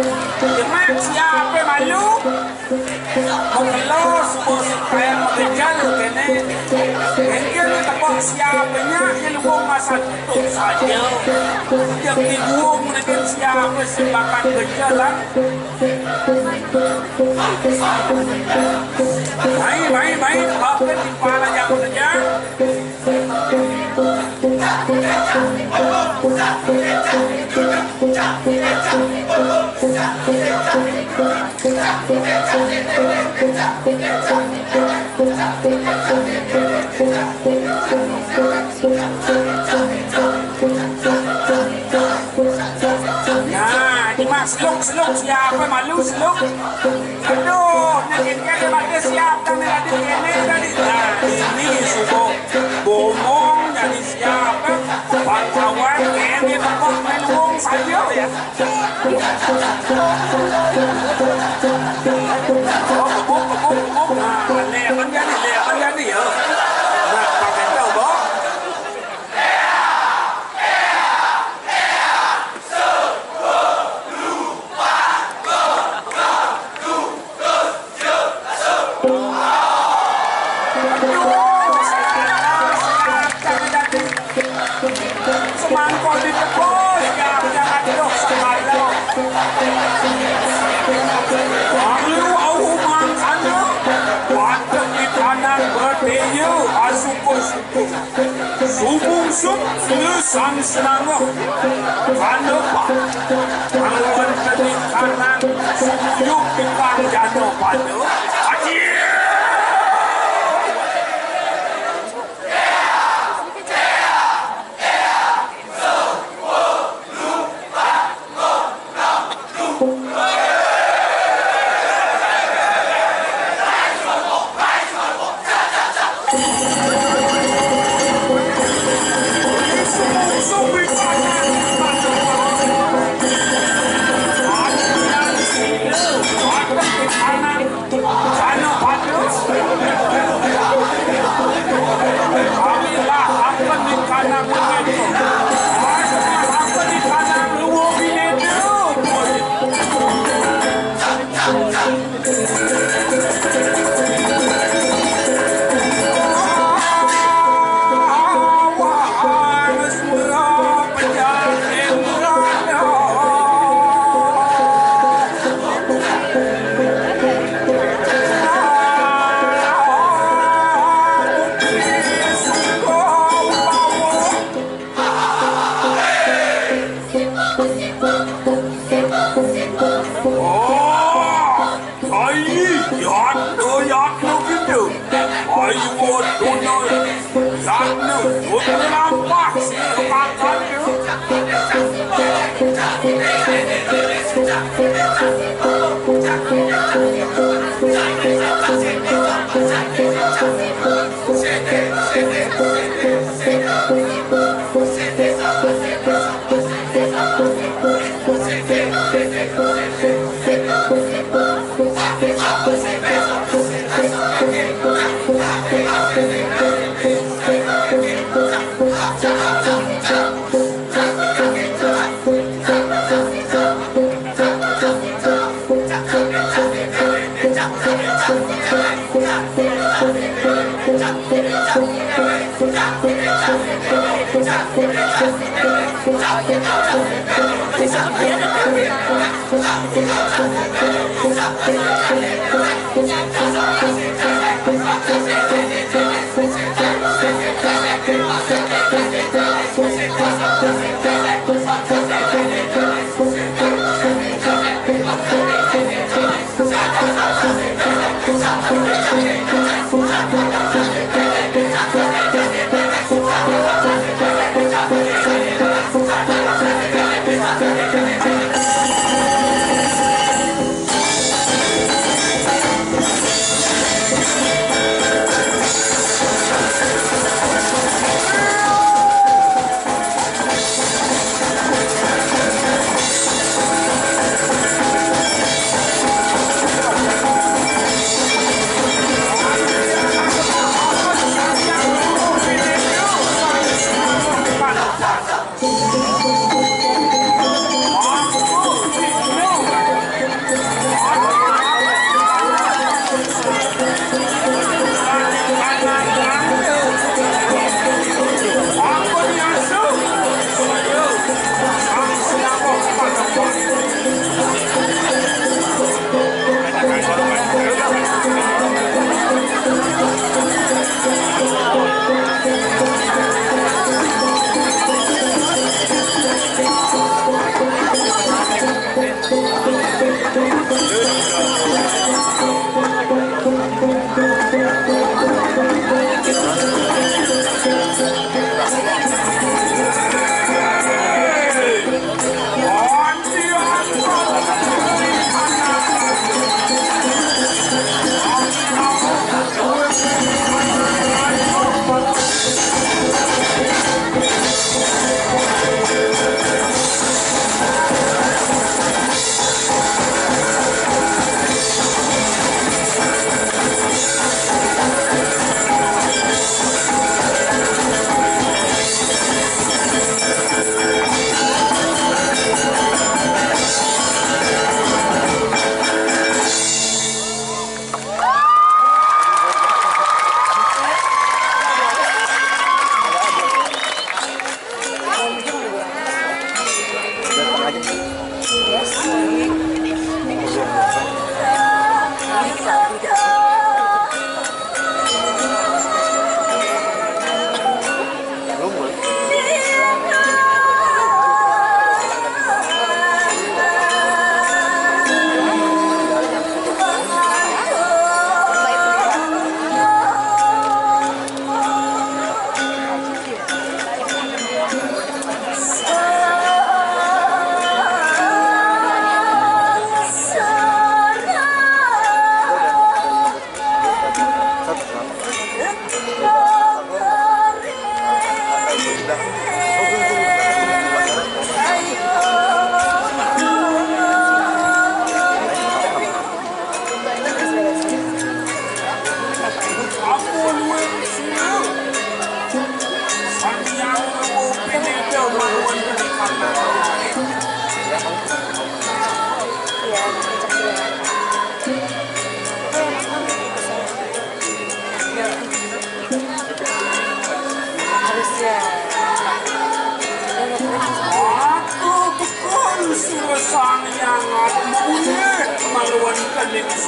Cuma siapa malu? Mengeluh semua supaya mengejar kene. Mungkin tepuk siapanya ilmu masa tutup saja. Yang dibuang dengan siapa sebakan berjalan. Baik. Bahkan di kepala yang mengejar. Seluk siapa malu seluk. Aduh, nakitnya dia pakai siap dan ada kene tadi. Nah, ini subuh bomong jadi siapa? Bangsawan kene tepuk melung saja ya. Oh, kebuk. Nah, lekan jadi ya. Nah, pakai tahu boh. Semangkol di tepul, jangan duduk semalam. Lalu aku makannya, patut di kanan berdeyu, asuku-suku. Subung-sub, lesang senangok. Kanapa, kaluan di kanan, suyuk di kanjano pada.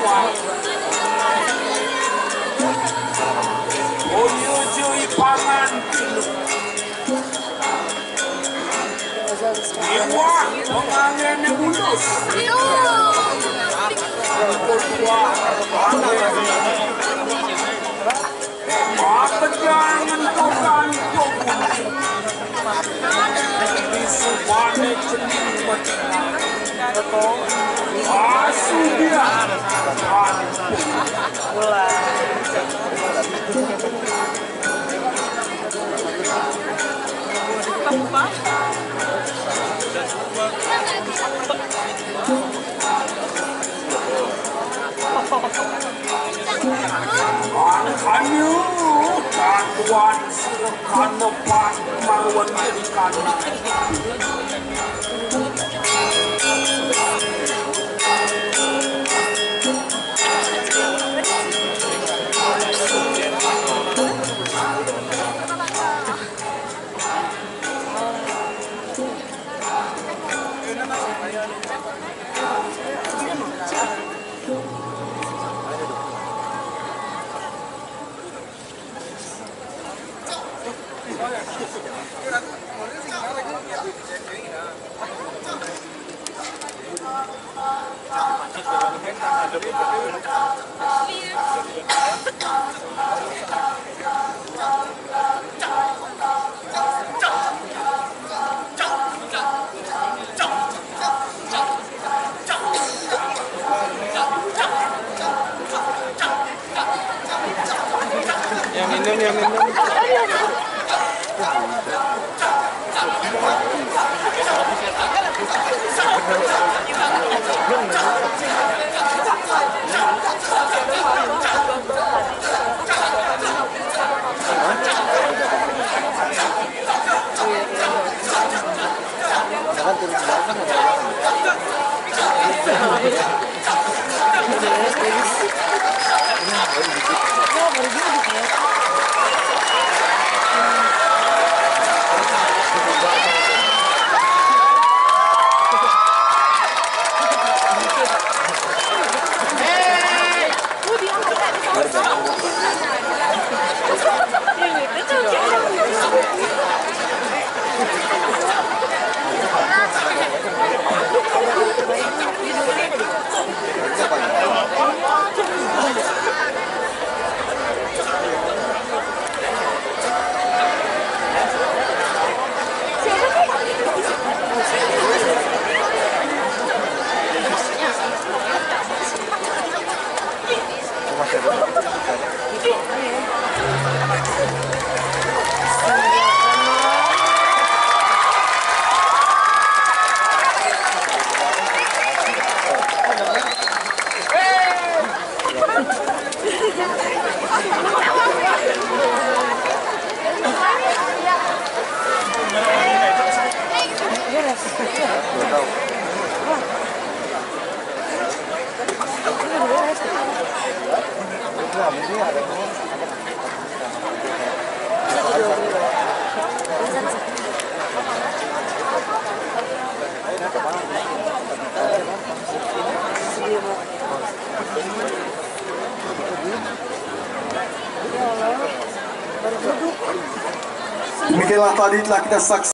swat. Oh, you Joey Paman. Iwa, pengangen yang mulus. Apa jangan tukan tukan. Di suwane celimut. Asudia. Kanyu, kanduan sirkan lepas maluan ikan. Yang minum. Demikianlah tadi telah kita saksikan.